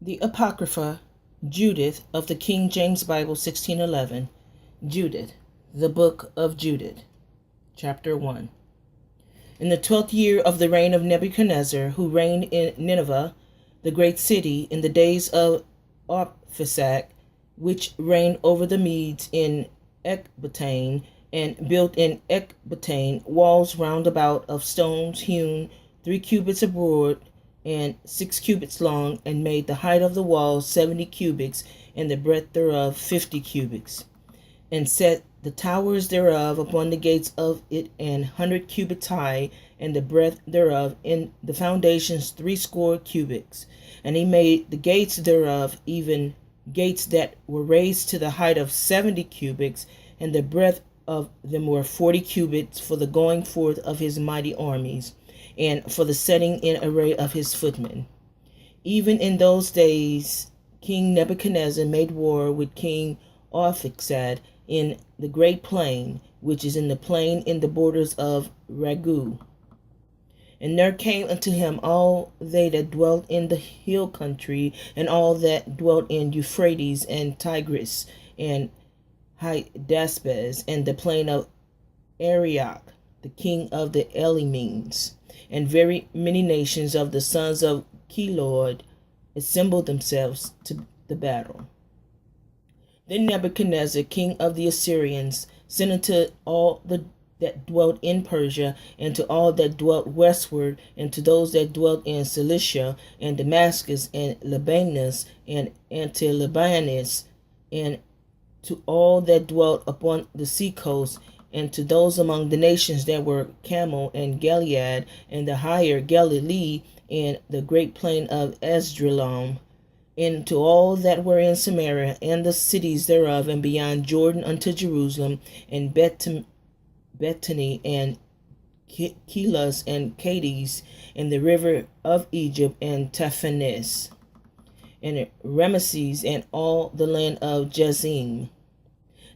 The Apocrypha, Judith of the King James Bible 1611, Judith, the Book of Judith, Chapter 1. In the 12th year of the reign of Nebuchadnezzar, who reigned in Nineveh, the great city, in the days of Arphaxad, which reigned over the Medes in Ecbatane, and built in Ecbatane walls round about of stones hewn 3 cubits abroad, and 6 cubits long, and made the height of the walls 70 cubits, and the breadth thereof 50 cubits, and set the towers thereof upon the gates of it 100 cubits high, and the breadth thereof in the foundations 60 cubits. And he made the gates thereof, even gates that were raised to the height of 70 cubits, and the breadth of them were 40 cubits, for the going forth of his mighty armies, and for the setting in array of his footmen. Even in those days King Nebuchadnezzar made war with King Arphaxad in the great plain, which is in the plain in the borders of Ragu. And there came unto him all they that dwelt in the hill country, and all that dwelt in Euphrates and Tigris, and Hydaspes, and the plain of Arioch, the king of the Elamines, and very many nations of the sons of Kelod assembled themselves to the battle. Then Nebuchadnezzar, king of the Assyrians, sent unto all that dwelt in Persia, and to all that dwelt westward, and to those that dwelt in Cilicia, and Damascus, and Libanus, and Anti-Libanus, and to all that dwelt upon the sea coast, and to those among the nations that were Camel and Gilead, and the higher Galilee, and the great plain of Esdraelon, and to all that were in Samaria, and the cities thereof, and beyond Jordan unto Jerusalem, and Bethany, and Kelas, and Cades, and the river of Egypt, and Taphanes, and Rameses, and all the land of Jazim,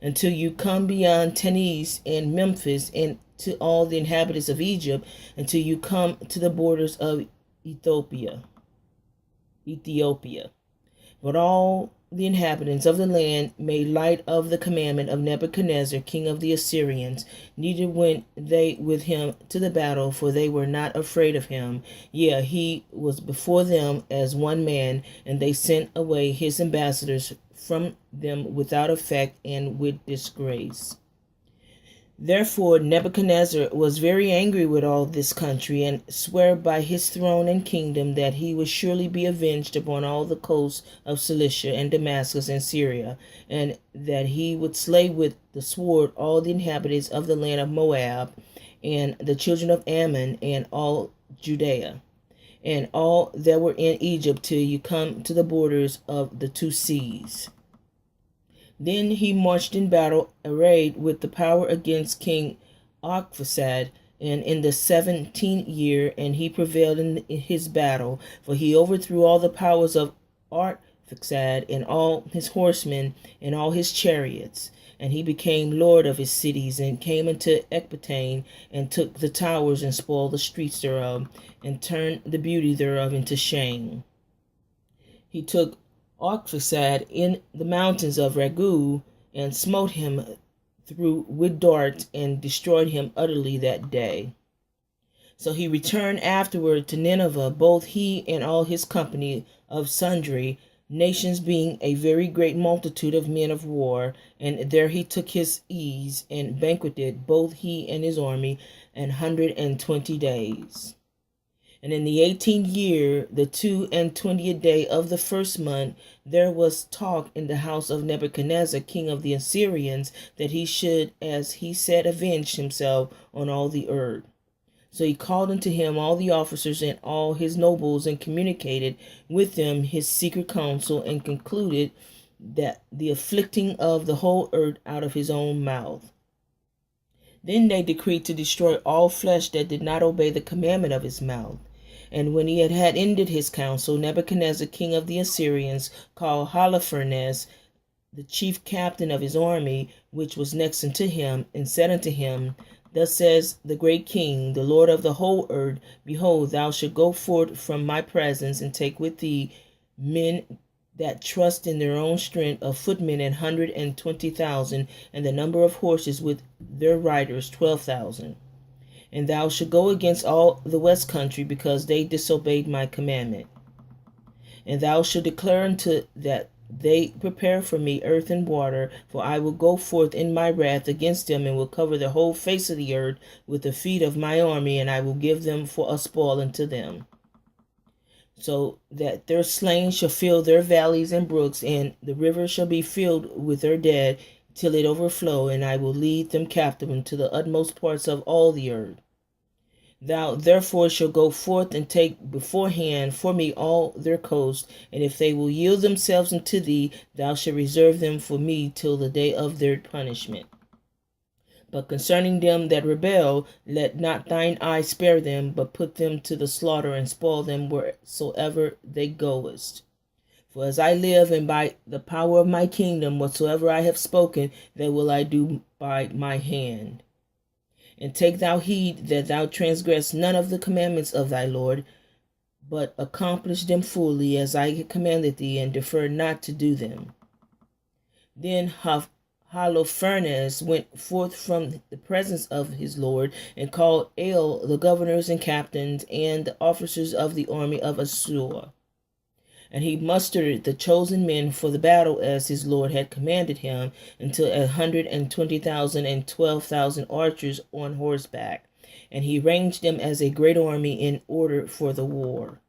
until you come beyond Tanis and Memphis, and to all the inhabitants of Egypt, until you come to the borders of Ethiopia. But all the inhabitants of the land made light of the commandment of Nebuchadnezzar, king of the Assyrians. Neither went they with him to the battle, for they were not afraid of him. Yea, he was before them as one man, and they sent away his ambassadors from them without effect and with disgrace. Therefore Nebuchadnezzar was very angry with all this country, and sware by his throne and kingdom that he would surely be avenged upon all the coasts of Cilicia and Damascus and Syria, and that he would slay with the sword all the inhabitants of the land of Moab, and the children of Ammon, and all Judea, and all that were in Egypt, till you come to the borders of the 2 seas. Then he marched in battle arrayed with the power against King Arphaxad, and in the 17th year, and he prevailed in his battle, for he overthrew all the powers of Arphaxad, and all his horsemen, and all his chariots. And he became lord of his cities, and came into Ecbatane, and took the towers, and spoiled the streets thereof, and turned the beauty thereof into shame. He took Arphaxad in the mountains of Ragu, and smote him through with darts, and destroyed him utterly that day. So he returned afterward to Nineveh, both he and all his company of sundry nations, being a very great multitude of men of war. And there he took his ease, and banqueted both he and his army 120 days. And in the 18th year, the 22nd day of the 1st month, there was talk in the house of Nebuchadnezzar, king of the Assyrians, that he should, as he said, avenge himself on all the earth. So he called unto him all the officers and all his nobles, and communicated with them his secret counsel, and concluded that the afflicting of the whole earth out of his own mouth. Then they decreed to destroy all flesh that did not obey the commandment of his mouth. And when he had ended his counsel, Nebuchadnezzar, king of the Assyrians, called Holiphernes, the chief captain of his army, which was next unto him, and said unto him, Thus says the great king, the Lord of the whole earth, Behold, thou shalt go forth from my presence, and take with thee men that trust in their own strength, of footmen 120,000, and the number of horses with their riders 12,000. And thou shalt go against all the west country, because they disobeyed my commandment. And thou shalt declare unto that they prepare for me earth and water, for I will go forth in my wrath against them, and will cover the whole face of the earth with the feet of my army, and I will give them for a spoil unto them, so that their slain shall fill their valleys and brooks, and the river shall be filled with their dead, till it overflow, and I will lead them captive into the utmost parts of all the earth. Thou therefore shalt go forth and take beforehand for me all their coast, and if they will yield themselves unto thee, thou shalt reserve them for me till the day of their punishment. But concerning them that rebel, let not thine eye spare them, but put them to the slaughter, and spoil them wheresoever they goest. For as I live, and by the power of my kingdom, whatsoever I have spoken, that will I do by my hand. And take thou heed that thou transgress none of the commandments of thy Lord, but accomplish them fully, as I commanded thee, and defer not to do them. Then Holiphernes went forth from the presence of his Lord, and called all the governors and captains, and the officers of the army of Assur. And he mustered the chosen men for the battle, as his Lord had commanded him, until 120,000 and 12,000 archers on horseback. And he ranged them as a great army in order for the war.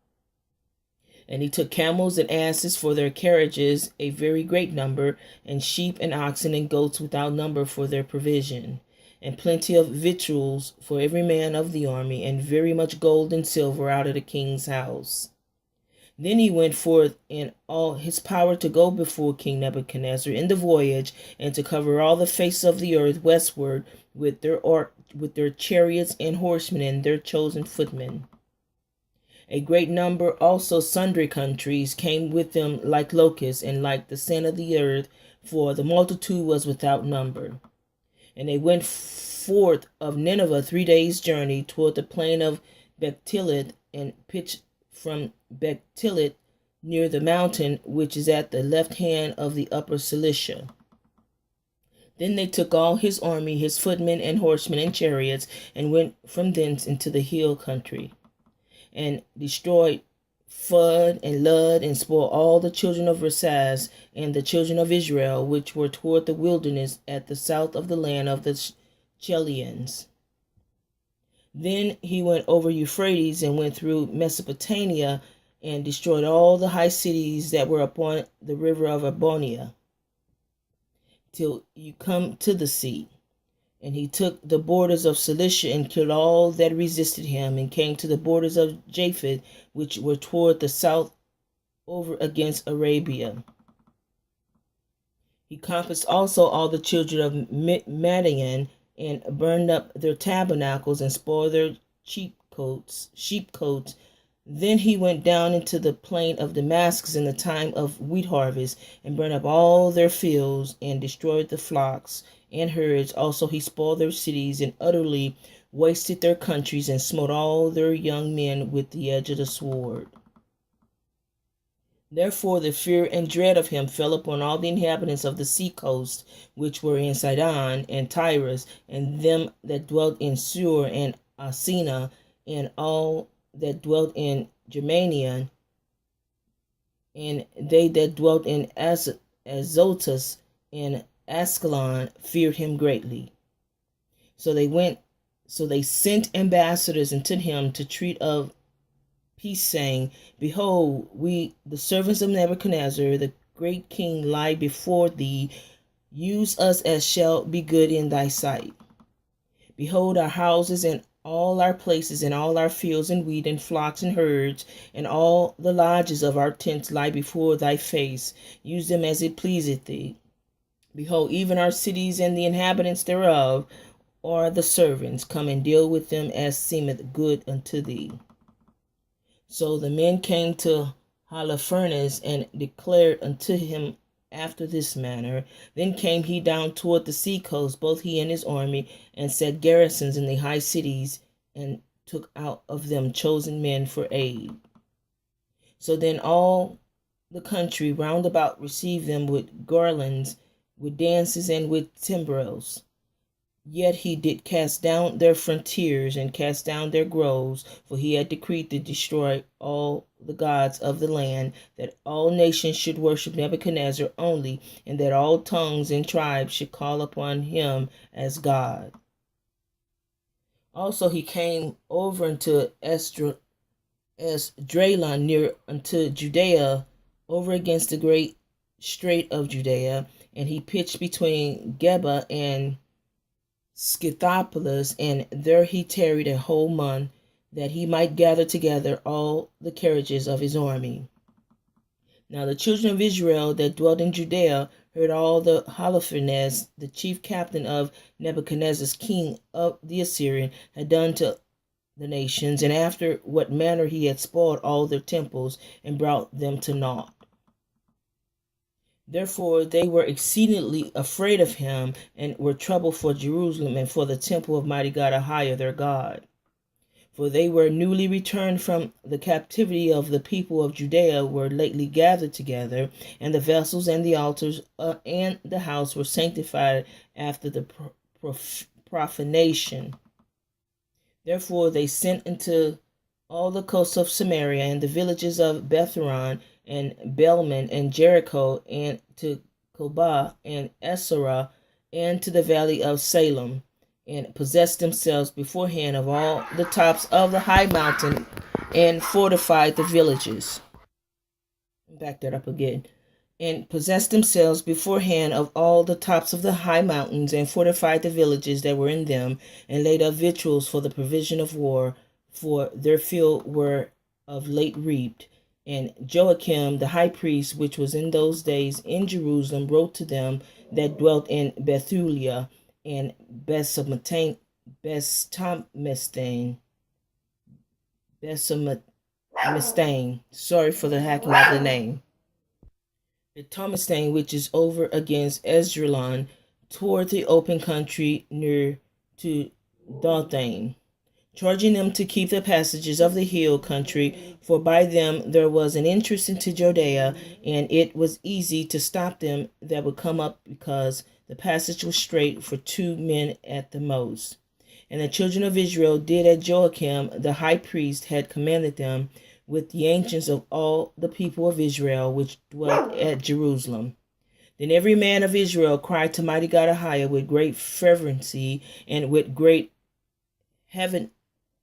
And he took camels and asses for their carriages, a very great number, and sheep and oxen and goats without number for their provision, and plenty of victuals for every man of the army, and very much gold and silver out of the king's house. Then he went forth in all his power to go before King Nebuchadnezzar in the voyage, and to cover all the face of the earth westward with their chariots and horsemen and their chosen footmen. A great number also sundry countries came with them like locusts, and like the sand of the earth, for the multitude was without number. And they went forth of Nineveh 3 days' journey toward the plain of Bethtilit, and pitched from Bethtilit near the mountain which is at the left hand of the upper Cilicia. Then they took all his army, his footmen and horsemen and chariots, and went from thence into the hill country, and destroyed Phud and Lud, and spoiled all the children of Rasaz and the children of Israel, which were toward the wilderness at the south of the land of the Chelleans. Then he went over Euphrates, and went through Mesopotamia, and destroyed all the high cities that were upon the river of Arbonia, till you come to the sea. And he took the borders of Cilicia, and killed all that resisted him, and came to the borders of Japheth, which were toward the south over against Arabia. He compassed also all the children of Madian, and burned up their tabernacles, and spoiled their sheepcotes. Then he went down into the plain of Damascus in the time of wheat harvest, and burned up all their fields, and destroyed the flocks and herds. Also he spoiled their cities, and utterly wasted their countries, and smote all their young men with the edge of the sword. Therefore the fear and dread of him fell upon all the inhabitants of the sea coast, which were in Sidon and Tyrus, and them that dwelt in Sur and Asina, and all that dwelt in Germania, and they that dwelt in Azotus and Ascalon feared him greatly. So they sent ambassadors unto him to treat of peace, saying, Behold, we, the servants of Nebuchadnezzar, the great king, lie before thee. Use us as shall be good in thy sight. Behold, our houses and all our places, and all our fields and wheat and flocks and herds, and all the lodges of our tents lie before thy face. Use them as it pleaseth thee. Behold, even our cities and the inhabitants thereof are the servants. Come and deal with them as seemeth good unto thee. So the men came to Holiphernes, and declared unto him after this manner. Then came he down toward the sea coast, both he and his army, and set garrisons in the high cities, and took out of them chosen men for aid. So then all the country round about received them with garlands, with dances, and with timbrels. Yet he did cast down their frontiers and cast down their groves, for he had decreed to destroy all the gods of the land, that all nations should worship Nebuchadnezzar only, and that all tongues and tribes should call upon him as God. Also he came over unto Esdraelon near unto Judea, over against the great strait of Judea, and he pitched between Geba and Scythopolis, and there he tarried a whole month, that he might gather together all the carriages of his army. Now the children of Israel that dwelt in Judea heard all the Holiphernes, the chief captain of Nebuchadnezzar's king of the Assyrian, had done to the nations, and after what manner he had spoiled all their temples and brought them to naught. Therefore they were exceedingly afraid of him, and were troubled for Jerusalem and for the temple of mighty God Ahiah their God. For they were newly returned from the captivity of the people of Judea, were lately gathered together, and the vessels and the altars and the house were sanctified after the profanation. Therefore they sent into all the coasts of Samaria, and the villages of Betharon and Belman and Jericho, and to Kobah and Esarah, and to the valley of Salem, and possessed themselves beforehand of all the tops of the high mountain, and fortified the villages. Back that up again. And possessed themselves beforehand of all the tops of the high mountains, and fortified the villages that were in them, and laid up victuals for the provision of war, for their field were of late reaped. And Joachim the high priest, which was in those days in Jerusalem, wrote to them that dwelt in Bethulia and Bethshamestain, sorry for the hacking of the name, the Thomastain, which is over against Esdraelon, toward the open country near to Dothaim, charging them to keep the passages of the hill country, for by them there was an entrance into Judea, and it was easy to stop them that would come up, because the passage was straight for 2 men at the most. And the children of Israel did as Joachim the high priest had commanded them, with the ancients of all the people of Israel which dwelt at Jerusalem. Then every man of Israel cried to mighty God Ahiah with great fervency, and with great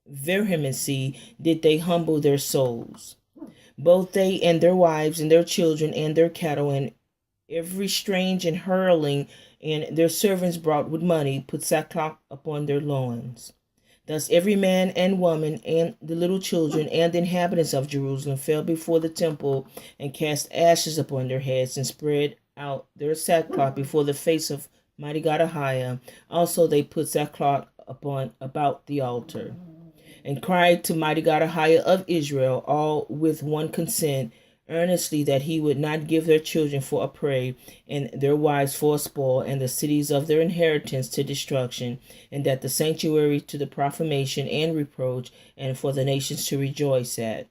vehemency did they humble their souls, both they and their wives and their children and their cattle, and every strange and hurling, and their servants brought with money put sackcloth upon their loins. Thus every man and woman and the little children and the inhabitants of Jerusalem fell before the temple, and cast ashes upon their heads, and spread out their sackcloth before the face of mighty God Ahiah. Also they put sackcloth about the altar, and cried to mighty God Ahiah of Israel, all with one consent, earnestly, that he would not give their children for a prey, and their wives for a spoil, and the cities of their inheritance to destruction, and that the sanctuary to the profanation and reproach, and for the nations to rejoice at.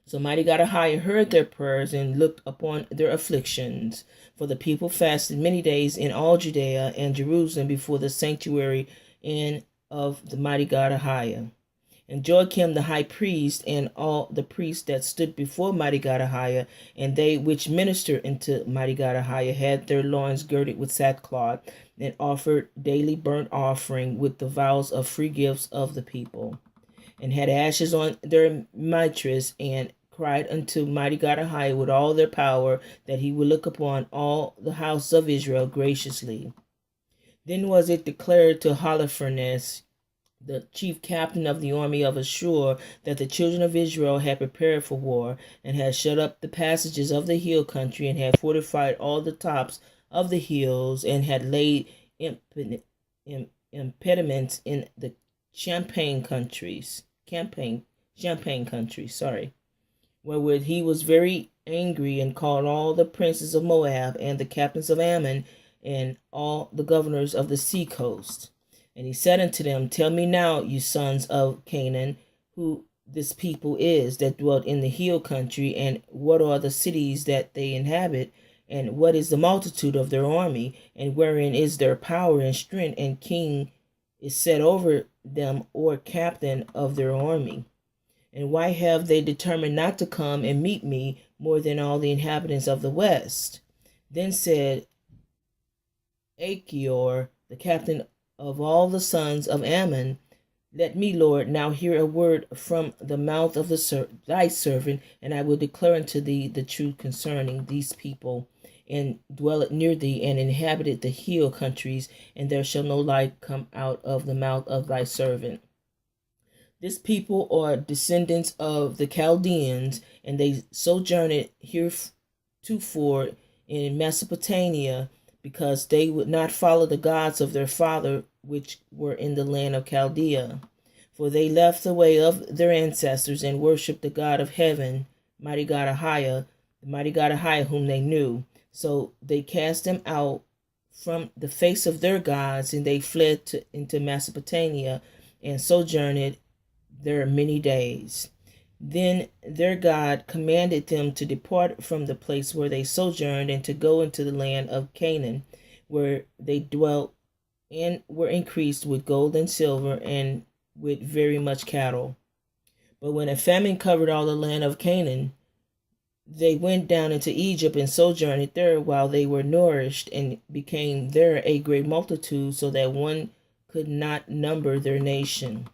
So mighty God Ahiah heard their prayers, and looked upon their afflictions. For the people fasted many days in all Judea and Jerusalem before the sanctuary and of the mighty God Ahiah. And Joachim the high priest, and all the priests that stood before mighty God Ahiah, and they which ministered unto mighty God Ahiah, had their loins girded with sackcloth, and offered daily burnt offering with the vows of free gifts of the people, and had ashes on their mitres, and cried unto mighty God Ahiah with all their power, that he would look upon all the house of Israel graciously. Then was it declared to Holiphernes, the chief captain of the army of Ashur, that the children of Israel had prepared for war, and had shut up the passages of the hill country, and had fortified all the tops of the hills, and had laid impediments in the Champagne country, wherewith he was very angry, and called all the princes of Moab, and the captains of Ammon, and all the governors of the sea coast. And he said unto them, Tell me now, you sons of Canaan, who this people is that dwelt in the hill country, and what are the cities that they inhabit, and what is the multitude of their army, and wherein is their power and strength, and king is set over them, or captain of their army. And why have they determined not to come and meet me more than all the inhabitants of the west? Then said Achior, the captain of all the sons of Ammon, let me, Lord, now hear a word from the mouth of thy servant, and I will declare unto thee the truth concerning these people, and dwelleth near thee, and inhabited the hill countries, and there shall no light come out of the mouth of thy servant. This people are descendants of the Chaldeans, and they sojourned heretofore in Mesopotamia, because they would not follow the gods of their father, which were in the land of Chaldea. For they left the way of their ancestors, and worshipped the God of heaven, mighty God Ahiah, the mighty God Ahiah whom they knew. So they cast them out from the face of their gods, and they fled into Mesopotamia, and sojourned there many days. Then their God commanded them to depart from the place where they sojourned, and to go into the land of Canaan, where they dwelt and were increased with gold and silver, and with very much cattle. But when a famine covered all the land of Canaan, they went down into Egypt, and sojourned there while they were nourished, and became there a great multitude, so that one could not number their nation.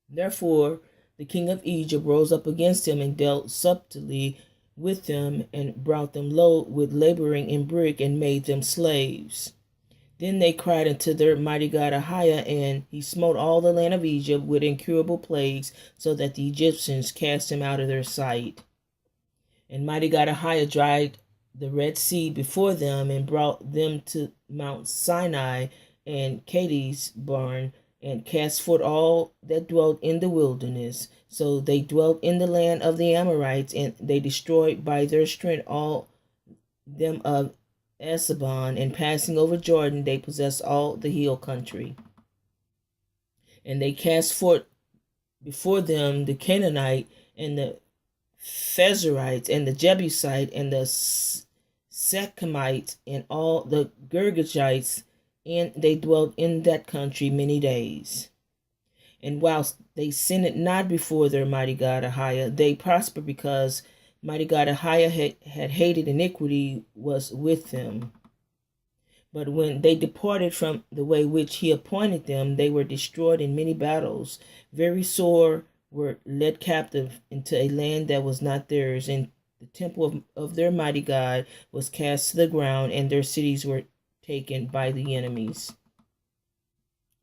Therefore the king of Egypt rose up against them, and dealt subtly with them, and brought them low with laboring in brick, and made them slaves. Then they cried unto their mighty God Ahiah, and he smote all the land of Egypt with incurable plagues, so that the Egyptians cast him out of their sight. And mighty God Ahiah dried the Red Sea before them, and brought them to Mount Sinai and Kadesh barn, and cast forth all that dwelt in the wilderness. So they dwelt in the land of the Amorites, and they destroyed by their strength all them of Esabon, and passing over Jordan, they possessed all the hill country. And they cast forth before them the Canaanite, and the Phezerites, and the Jebusite, and the Shechemites, and all the Girgashites, and they dwelt in that country many days. And whilst they sinned not before their mighty God Ahiah, they prospered, because mighty God Ahiah had hated iniquity was with them. But when they departed from the way which he appointed them, they were destroyed in many battles. Very sore were led captive into a land that was not theirs, and the temple of their mighty God was cast to the ground, and their cities were taken by the enemies.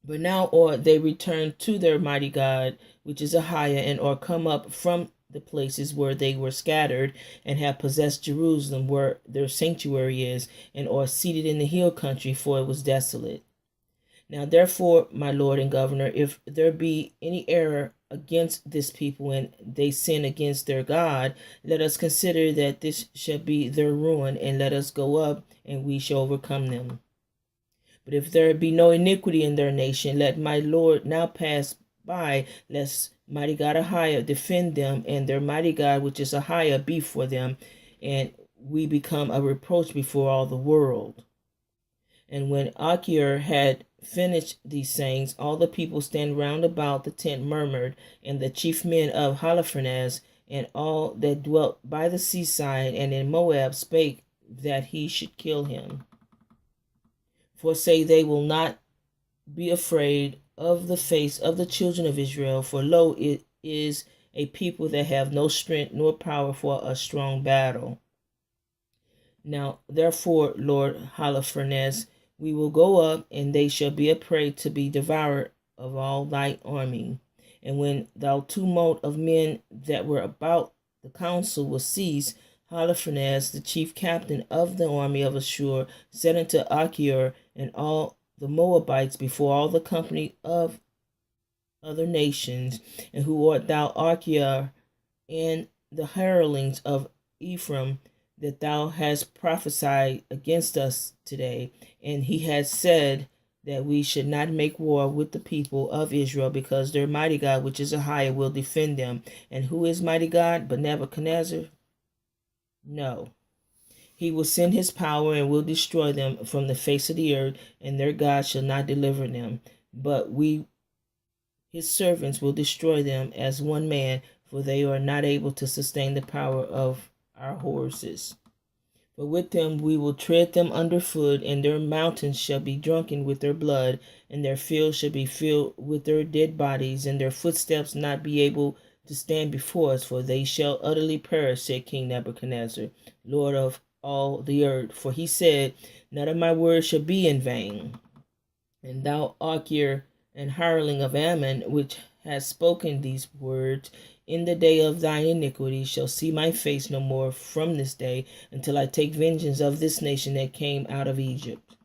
But now are they returned to their mighty God, which is Ahiah, and are come up from the places where they were scattered, and have possessed Jerusalem, where their sanctuary is, and are seated in the hill country, for it was desolate. Now therefore, my Lord and Governor, if there be any error against this people, and they sin against their God, let us consider that this shall be their ruin, and let us go up, and we shall overcome them. But if there be no iniquity in their nation, let my Lord now pass by, lest mighty God Ahiah defend them, and their mighty God, which is Ahiah, be for them, and we become a reproach before all the world. And when Achior had finished these sayings, all the people stand round about the tent murmured, and the chief men of Holiphernes, and all that dwelt by the seaside and in Moab, spake that he should kill him. For say they will not be afraid of the face of the children of Israel, for lo, it is a people that have no strength nor power for a strong battle. Now therefore, Lord Holiphernes, we will go up, and they shall be a prey to be devoured of all thy army. And when thou tumult of men that were about the council was ceased, Holiphernes, the chief captain of the army of Ashur, said unto Achior and all the Moabites before all the company of other nations, and who art thou, Achior, and the hirelings of Ephraim, that thou hast prophesied against us today? And he has said, that we should not make war with the people of Israel, because their mighty God, which is a higher, will defend them. And who is mighty God but Nebuchadnezzar? No. He will send his power and will destroy them from the face of the earth, and their God shall not deliver them. But we, his servants, will destroy them as one man, for they are not able to sustain the power of our horses. But with them we will tread them underfoot, and their mountains shall be drunken with their blood, and their fields shall be filled with their dead bodies, and their footsteps not be able to stand before us, for they shall utterly perish, said King Nebuchadnezzar, Lord of all the earth. For he said, none of my words shall be in vain. And thou, Archier and hireling of Ammon, which hast spoken these words, in the day of thine iniquity shall see my face no more from this day, until I take vengeance of this nation that came out of Egypt.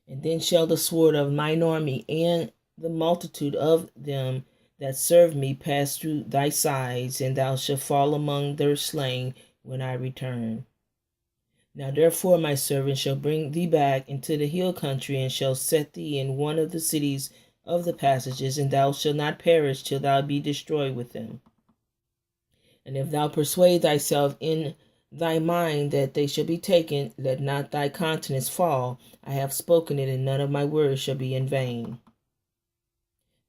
And then shall the sword of mine army and the multitude of them that serve me pass through thy sides, and thou shalt fall among their slain when I return. Now therefore my servant shall bring thee back into the hill country, and shall set thee in one of the cities of the passages, and thou shalt not perish till thou be destroyed with them. And if thou persuade thyself in thy mind that they shall be taken, let not thy countenance fall. I have spoken it, and none of my words shall be in vain.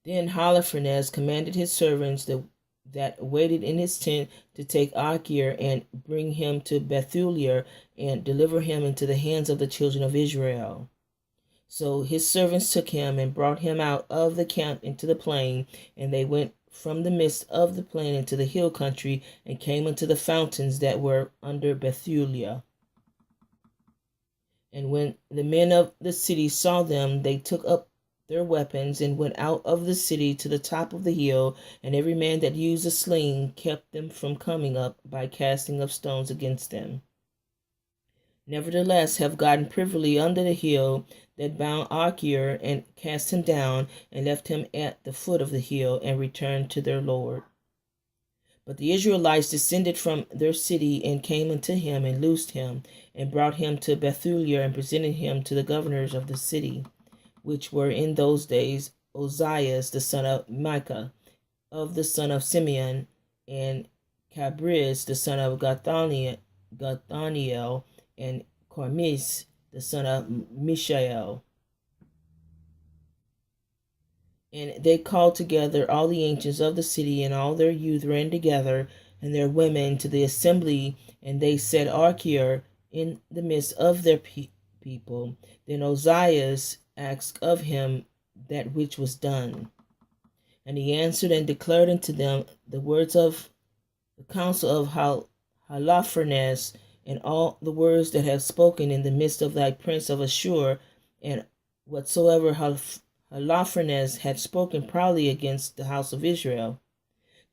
Then Holiphernes commanded his servants that waited in his tent to take Archier and bring him to Bethulia, and deliver him into the hands of the children of Israel. So his servants took him and brought him out of the camp into the plain, and they went from the midst of the plain into the hill country, and came unto the fountains that were under Bethulia. And when the men of the city saw them, they took up their weapons and went out of the city to the top of the hill, and every man that used a sling kept them from coming up by casting of stones against them. Nevertheless have gotten privily under the hill that bound Archier, and cast him down, and left him at the foot of the hill, and returned to their lord. But the Israelites descended from their city, and came unto him, and loosed him, and brought him to Bethulia, and presented him to the governors of the city, which were in those days Ozias the son of Micah, of the son of Simeon, and Cabris the son of Gathaniel, and Carmis the son of Mishael. And they called together all the ancients of the city, and all their youth ran together, and their women to the assembly, and they set Archier in the midst of their people. Then Ozias asked of him that which was done. And he answered and declared unto them the words of the counsel of Holiphernes, and all the words that have spoken in the midst of thy prince of Ashur, and whatsoever Holiphernes had spoken proudly against the house of Israel.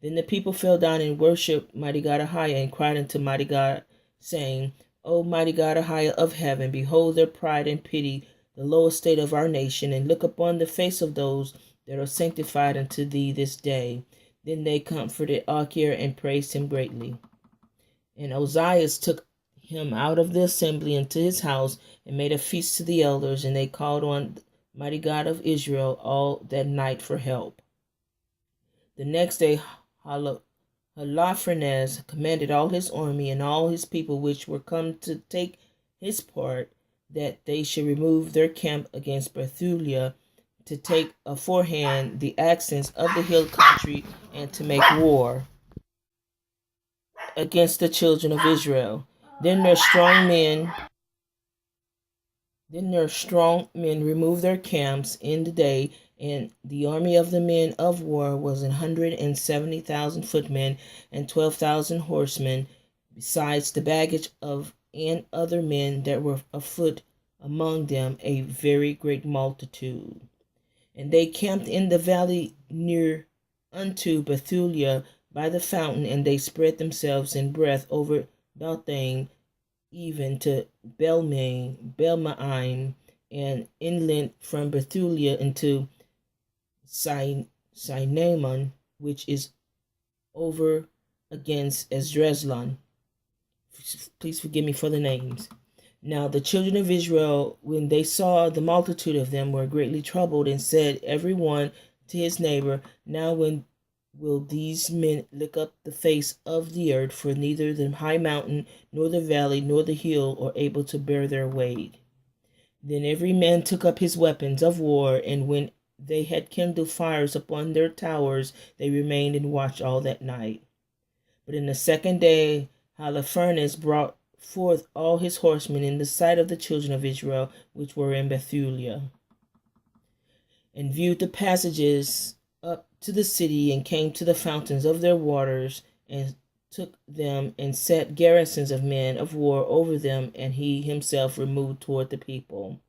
Then the people fell down and worshipped mighty God Ahiah, and cried unto mighty God, saying, O mighty God Ahiah of heaven, behold their pride, and pity the low estate of our nation, and look upon the face of those that are sanctified unto thee this day. Then they comforted Archier and praised him greatly. And Ozias took him out of the assembly into his house, and made a feast to the elders, and they called on mighty God of Israel all that night for help. The next day Holiphernes commanded all his army and all his people which were come to take his part, that they should remove their camp against Bethulia, to take aforehand the accents of the hill country, and to make war against the children of Israel. Then their strong men removed their camps in the day, and the army of the men of war was 170,000 footmen, and 12,000 horsemen, besides the baggage of and other men that were afoot among them, a very great multitude. And they camped in the valley near unto Bethulia by the fountain, and they spread themselves in breadth over Beltane, even to Belmaim, and inland from Bethulia into Sinamon, which is over against Esdreslon. Please forgive me for the names. Now the children of Israel, when they saw the multitude of them, were greatly troubled, and said every one to his neighbor, Now when will these men lick up the face of the earth? For neither the high mountain, nor the valley, nor the hill are able to bear their weight. Then every man took up his weapons of war, and when they had kindled fires upon their towers, they remained and watched all that night. But in the second day Holiphernes brought forth all his horsemen in the sight of the children of Israel, which were in Bethulia, and viewed the passages up to the city, and came to the fountains of their waters, and took them, and set garrisons of men of war over them, and he himself removed toward the people.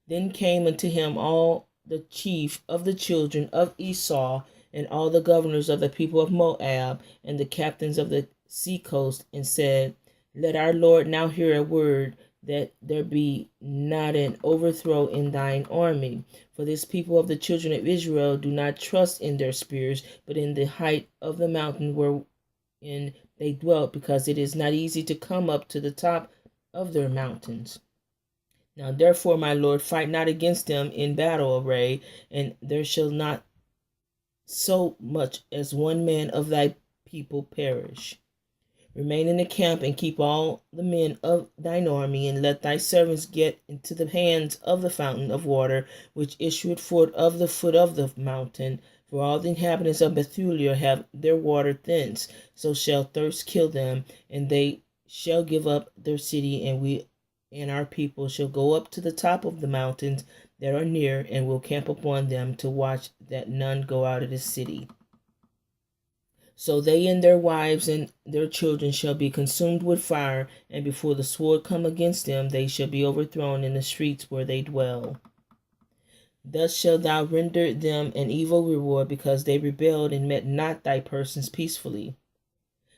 Then came unto him all the chief of the children of Esau, and all the governors of the people of Moab, and the captains of the sea coast, and said, Let our Lord now hear a word, that there be not an overthrow in thine army. For this people of the children of Israel do not trust in their spears, but in the height of the mountain wherein they dwelt, because it is not easy to come up to the top of their mountains. Now therefore, my Lord, fight not against them in battle array, and there shall not so much as one man of thy people perish. Remain in the camp, and keep all the men of thine army, and let thy servants get into the hands of the fountain of water, which issueth forth of the foot of the mountain. For all the inhabitants of Bethulia have their water thence, so shall thirst kill them, and they shall give up their city, and we and our people shall go up to the top of the mountains that are near, and will camp upon them to watch that none go out of the city. So they and their wives and their children shall be consumed with fire, and before the sword come against them, they shall be overthrown in the streets where they dwell. Thus shalt thou render them an evil reward, because they rebelled and met not thy persons peacefully.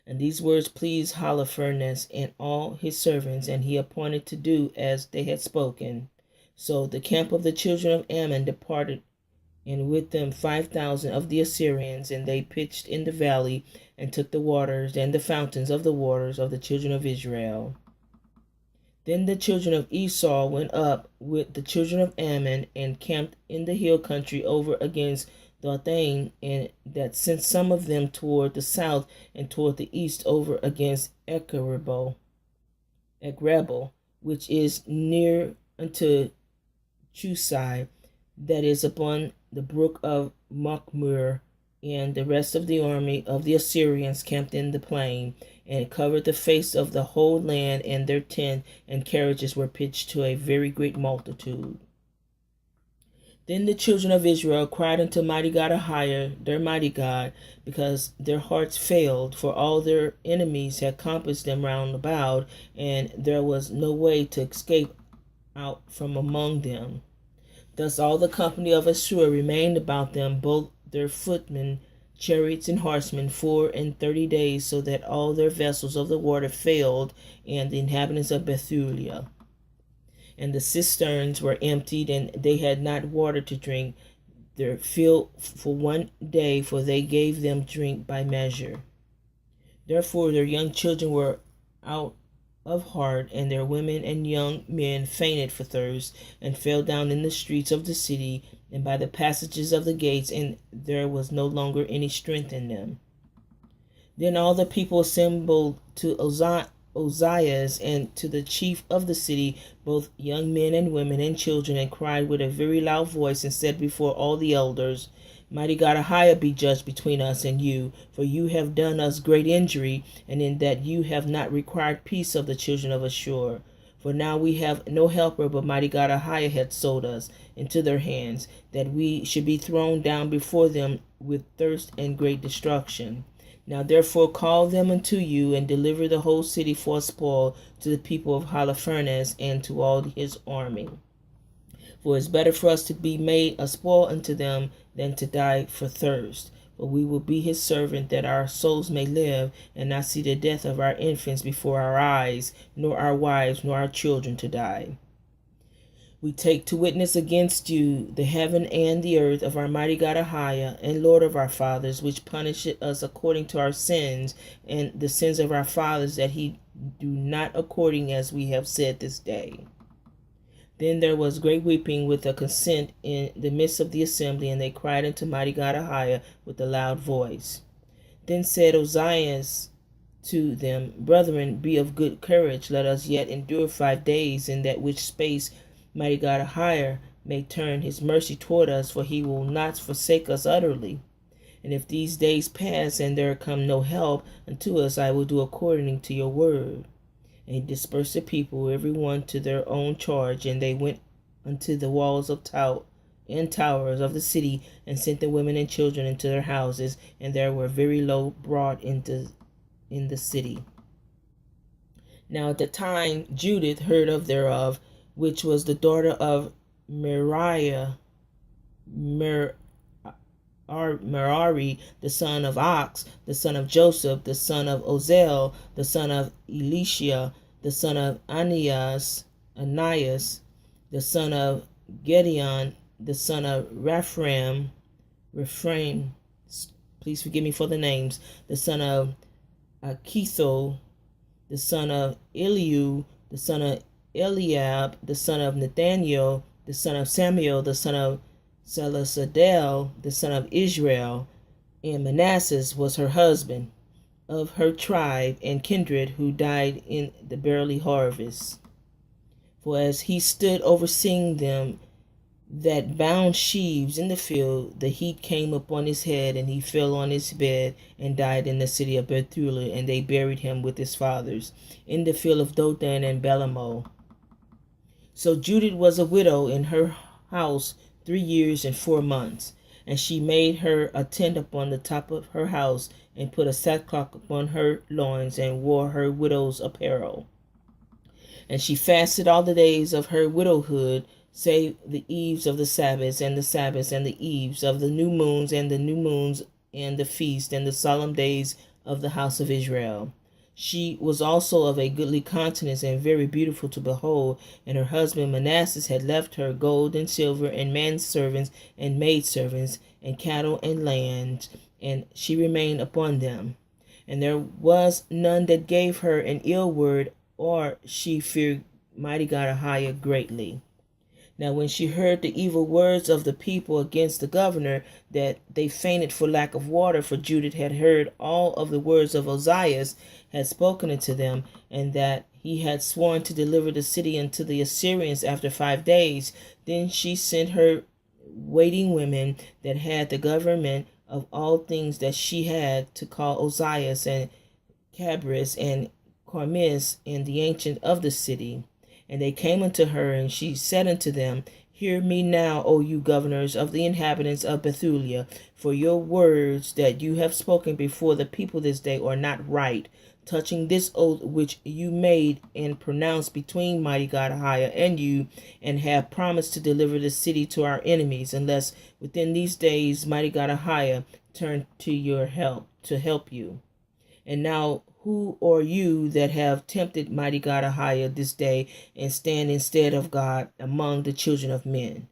And these words pleased Holiphernes and all his servants, and he appointed to do as they had spoken. So the camp of the children of Ammon departed, and with them 5,000 of the Assyrians, and they pitched in the valley, and took the waters and the fountains of the waters of the children of Israel. Then the children of Esau went up with the children of Ammon, and camped in the hill country over against Dothaim, and that sent some of them toward the south, and toward the east over against Ecrebel, which is near unto Chusai, that is upon the brook of Machmur. And the rest of the army of the Assyrians camped in the plain, and covered the face of the whole land, and their tent and carriages were pitched to a very great multitude. Then the children of Israel cried unto mighty God Ahiah, their mighty God, because their hearts failed, for all their enemies had compassed them round about, and there was no way to escape out from among them. Thus all the company of Assur remained about them, both their footmen, chariots, and horsemen, 34 days, so that all their vessels of the water failed, and the inhabitants of Bethulia. And the cisterns were emptied, and they had not water to drink their fill for 1 day, for they gave them drink by measure. Therefore their young children were out of heart, and their women and young men fainted for thirst, and fell down in the streets of the city, and by the passages of the gates, and there was no longer any strength in them. Then all the people assembled to Ozias and to the chief of the city, both young men and women and children, and cried with a very loud voice, and said before all the elders, Mighty God Ahiah be judged between us and you, for you have done us great injury, and in that you have not required peace of the children of Ashur. For now we have no helper, but mighty God Ahiah hath sold us into their hands, that we should be thrown down before them with thirst and great destruction. Now therefore call them unto you, and deliver the whole city for a spoil to the people of Holiphernes, and to all his army. For it is better for us to be made a spoil unto them than to die for thirst. For we will be his servant, that our souls may live, and not see the death of our infants before our eyes, nor our wives, nor our children to die. We take to witness against you the heaven and the earth of our mighty God Ahiah, and Lord of our fathers, which punisheth us according to our sins, and the sins of our fathers, that he do not according as we have said this day. Then there was great weeping with a consent in the midst of the assembly, and they cried unto mighty God Ahiah with a loud voice. Then said Ozias to them, Brethren, be of good courage, let us yet endure 5 days, in that which space mighty God Ahiah may turn his mercy toward us, for he will not forsake us utterly. And if these days pass, and there come no help unto us, I will do according to your word. And he dispersed the people, every one to their own charge, and they went unto the walls of towers of the city, and sent the women and children into their houses, and there were very low brought in the city. Now at the time Judith heard of thereof, which was the daughter of Merari, the son of Ox, the son of Joseph, the son of Ozel, the son of Elisha, the son of Ananias, the son of Gideon, the son of Rephaim, please forgive me for the names, the son of Akitho, the son of Eliu, the son of Eliab, the son of Nathaniel, the son of Samuel, the son of Salasadel, the son of Israel, and Manasseh was her husband, of her tribe and kindred, who died in the barley harvest. For as he stood overseeing them that bound sheaves in the field, the heat came upon his head, and he fell on his bed and died in the city of Bethulah, and they buried him with his fathers in the field of Dothan and Belamo. So Judith was a widow in her house 3 years and 4 months, and she made her a tent upon the top of her house, and put a sackcloth upon her loins, and wore her widow's apparel. And she fasted all the days of her widowhood, save the eves of the Sabbaths, and the Sabbaths, and the eves of the new moons, and the new moons, and the feast, and the solemn days of the house of Israel. She was also of a goodly countenance, and very beautiful to behold. And her husband Manasseh had left her gold and silver, and manservants and maidservants, and cattle and land, and she remained upon them. And there was none that gave her an ill word, or she feared mighty God Ahiah greatly. Now when she heard the evil words of the people against the governor, that they fainted for lack of water, for Judith had heard all of the words of Ozias had spoken unto them, and that he had sworn to deliver the city unto the Assyrians after 5 days, then she sent her waiting women that had the government of all things that she had, to call Ozias and Cabris and Carmis and the ancient of the city. And they came unto her, and she said unto them, Hear me now, O you governors of the inhabitants of Bethulia, for your words that you have spoken before the people this day are not right, touching this oath which you made and pronounced between mighty God Ahiah and you, and have promised to deliver the city to our enemies, unless within these days mighty God Ahiah turn to your help, to help you. And now who are you that have tempted mighty God Ahiah this day, and stand instead of God among the children of men?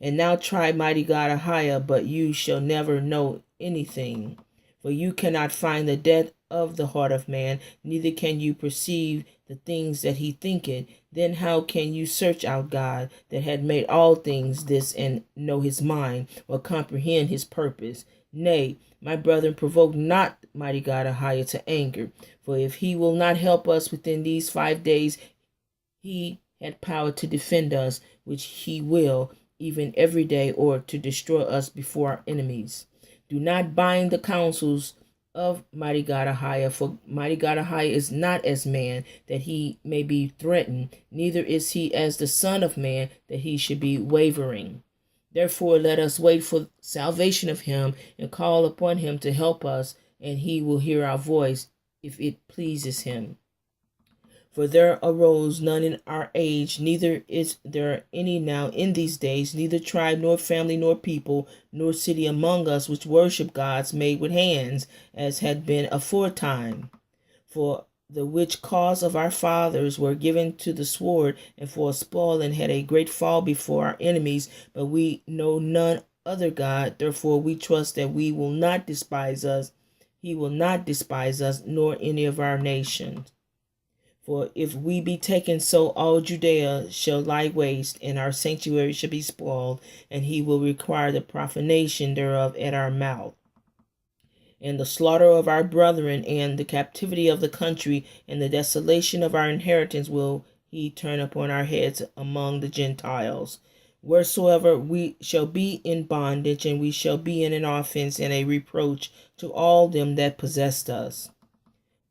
And now try mighty God Ahiah, but you shall never know anything. For you cannot find the depth of the heart of man, neither can you perceive the things that he thinketh. Then how can you search out God that had made all things this, and know his mind, or comprehend his purpose? Nay, my brethren, provoke not mighty God Ahiah to anger, for if he will not help us within these 5 days, he had power to defend us, which he will, even every day, or to destroy us before our enemies. Do not bind the counsels of mighty God Ahiah, for mighty God Ahiah is not as man, that he may be threatened, neither is he as the son of man, that he should be wavering. Therefore let us wait for salvation of him, and call upon him to help us, and he will hear our voice, if it pleases him. For there arose none in our age, neither is there any now in these days, neither tribe, nor family, nor people, nor city among us, which worship gods made with hands, as had been aforetime. For the which cause of our fathers were given to the sword, and for a spoil, and had a great fall before our enemies, but we know none other God. Therefore we trust that he will not despise us, nor any of our nations. For if we be taken, so all Judea shall lie waste, and our sanctuary shall be spoiled, and he will require the profanation thereof at our mouth. And the slaughter of our brethren, and the captivity of the country, and the desolation of our inheritance will he turn upon our heads among the Gentiles. Wheresoever we shall be in bondage, and we shall be in an offense and a reproach to all them that possessed us.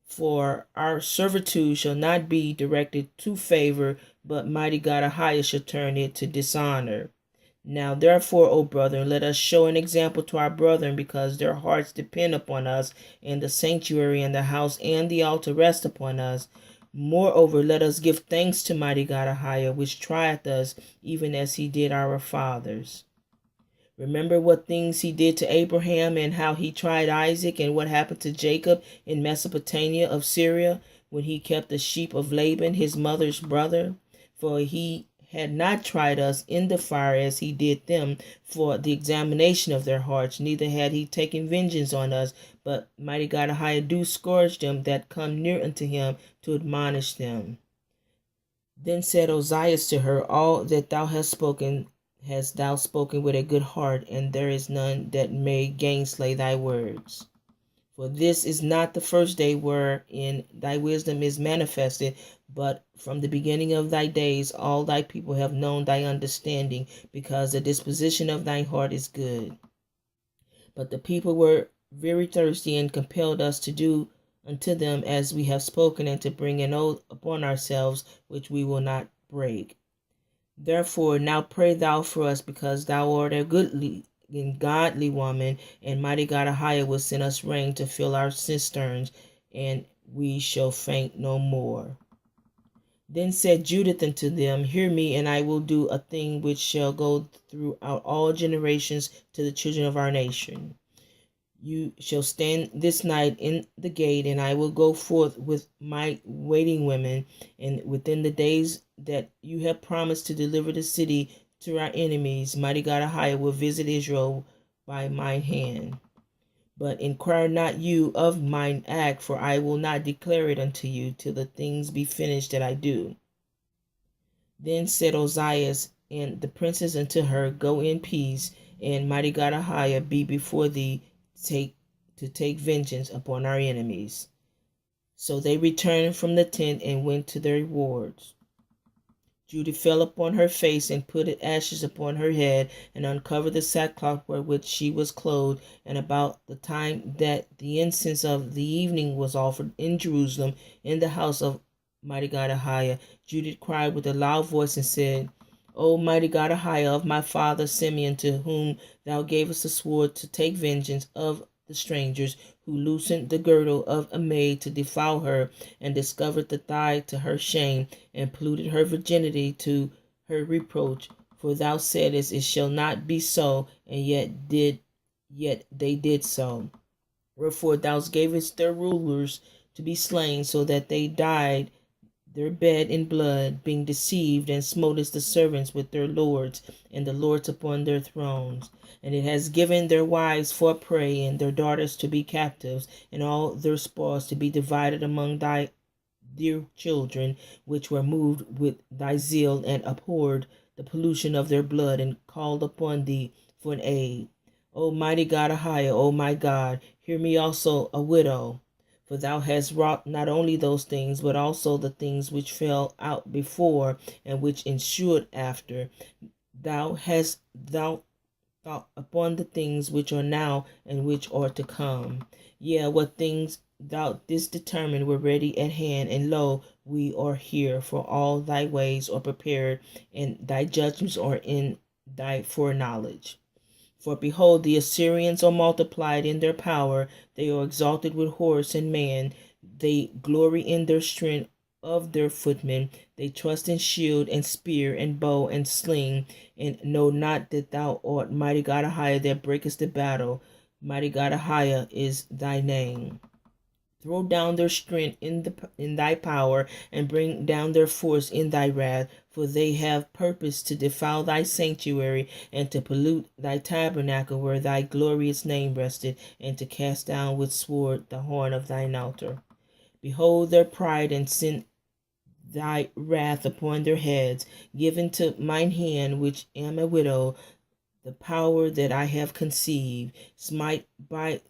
For our servitude shall not be directed to favor, but mighty God Ahiah shall turn it to dishonor. Now therefore, O brethren, let us show an example to our brethren, because their hearts depend upon us, and the sanctuary and the house and the altar rest upon us. Moreover, let us give thanks to mighty God Ahiah, which trieth us, even as he did our fathers. Remember what things he did to Abraham, and how he tried Isaac, and what happened to Jacob in Mesopotamia of Syria, when he kept the sheep of Laban, his mother's brother. For he had not tried us in the fire as he did them for the examination of their hearts, neither had he taken vengeance on us, but mighty God Ahiah do scourge them that come near unto him, to admonish them. Then said Ozias to her, all that thou hast thou spoken with a good heart, and there is none that may gainslay thy words. For this is not the first day wherein thy wisdom is manifested, but from the beginning of thy days all thy people have known thy understanding, because the disposition of thine heart is good. But the people were very thirsty, and compelled us to do unto them as we have spoken, and to bring an oath upon ourselves, which we will not break. Therefore now pray thou for us, because thou art a goodly and godly woman, and mighty God Ahiah will send us rain to fill our cisterns, and we shall faint no more. Then said Judith unto them, hear me, and I will do a thing which shall go throughout all generations to the children of our nation. You shall stand this night in the gate, and I will go forth with my waiting women, and within the days that you have promised to deliver the city to our enemies, mighty God Ahiah will visit Israel by mine hand. But inquire not you of mine act, for I will not declare it unto you till the things be finished that I do. Then said Ozias and the princes unto her, go in peace, and mighty God Ahiah be before thee, to take vengeance upon our enemies. So they returned from the tent and went to their wards. Judith fell upon her face, and put ashes upon her head, and uncovered the sackcloth wherewith she was clothed. And about the time that the incense of the evening was offered in Jerusalem, in the house of mighty God Ahiah, Judith cried with a loud voice, and said, O mighty God Ahiah, of my father Simeon, to whom thou gavest the sword to take vengeance of the strangers, who loosened the girdle of a maid to defile her, and discovered the thigh to her shame, and polluted her virginity to her reproach. For thou saidest, it shall not be so, and yet they did so. Wherefore thou gavest their rulers to be slain, so that they died their bed in blood, being deceived, and smotest the servants with their lords, and the lords upon their thrones. And it has given their wives for a prey, and their daughters to be captives, and all their spoils to be divided among thy dear children, which were moved with thy zeal, and abhorred the pollution of their blood, and called upon thee for an aid. O mighty God Ahiah, O my God, hear me also, a widow. For thou hast wrought not only those things, but also the things which fell out before, and which ensued after. Thou hast thought upon the things which are now, and which are to come. Yea, what things thou didst determine were ready at hand, and lo, we are here, for all thy ways are prepared, and thy judgments are in thy foreknowledge. For behold, the Assyrians are multiplied in their power. They are exalted with horse and man. They glory in their strength of their footmen. They trust in shield and spear and bow and sling, and know not that thou art mighty God Ahiah, that breakest the battle. Mighty God Ahiah is thy name. Throw down their strength in thy power, and bring down their force in thy wrath, for they have purpose to defile thy sanctuary, and to pollute thy tabernacle where thy glorious name rested, and to cast down with sword the horn of thine altar. Behold their pride and sin thy wrath upon their heads. Give into mine hand, which am a widow, the power that I have conceived. Smite by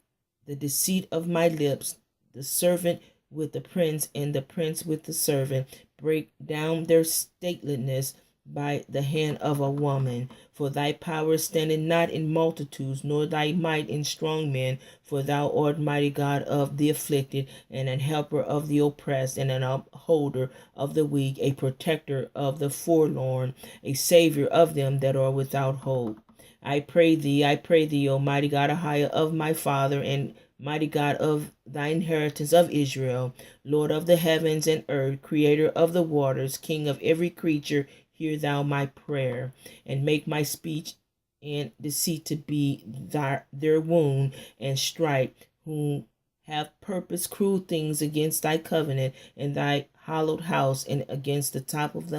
the deceit of my lips the servant with the prince, and the prince with the servant. Break down their stateliness by the hand of a woman. For thy power standeth not in multitudes, nor thy might in strong men. For thou art mighty God of the afflicted, and an helper of the oppressed, and an upholder of the weak, a protector of the forlorn, a savior of them that are without hope. I pray thee, O mighty God, Ahijah of my father, and mighty God of thy inheritance of Israel, Lord of the heavens and earth, creator of the waters, king of every creature, hear thou my prayer, and make my speech and deceit to be their wound and stripe, whom have purposed cruel things against thy covenant and thy hallowed house, and against the top of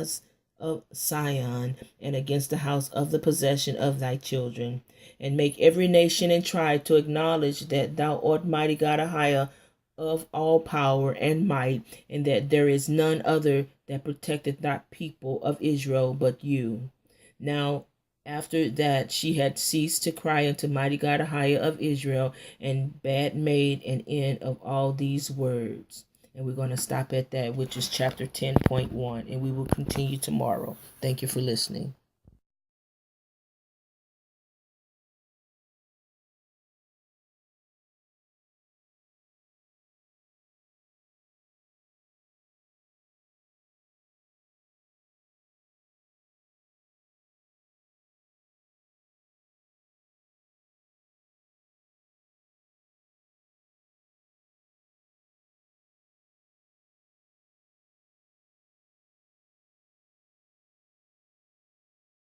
Sion, and against the house of the possession of thy children. And make every nation and tribe to acknowledge that thou art mighty God, Ahijah, of all power and might, and that there is none other that protected thy people of Israel but you. Now, after that she had ceased to cry unto mighty God, Ahijah of Israel, and bad made an end of all these words. And we're going to stop at that, which is chapter 10.1, and we will continue tomorrow. Thank you for listening.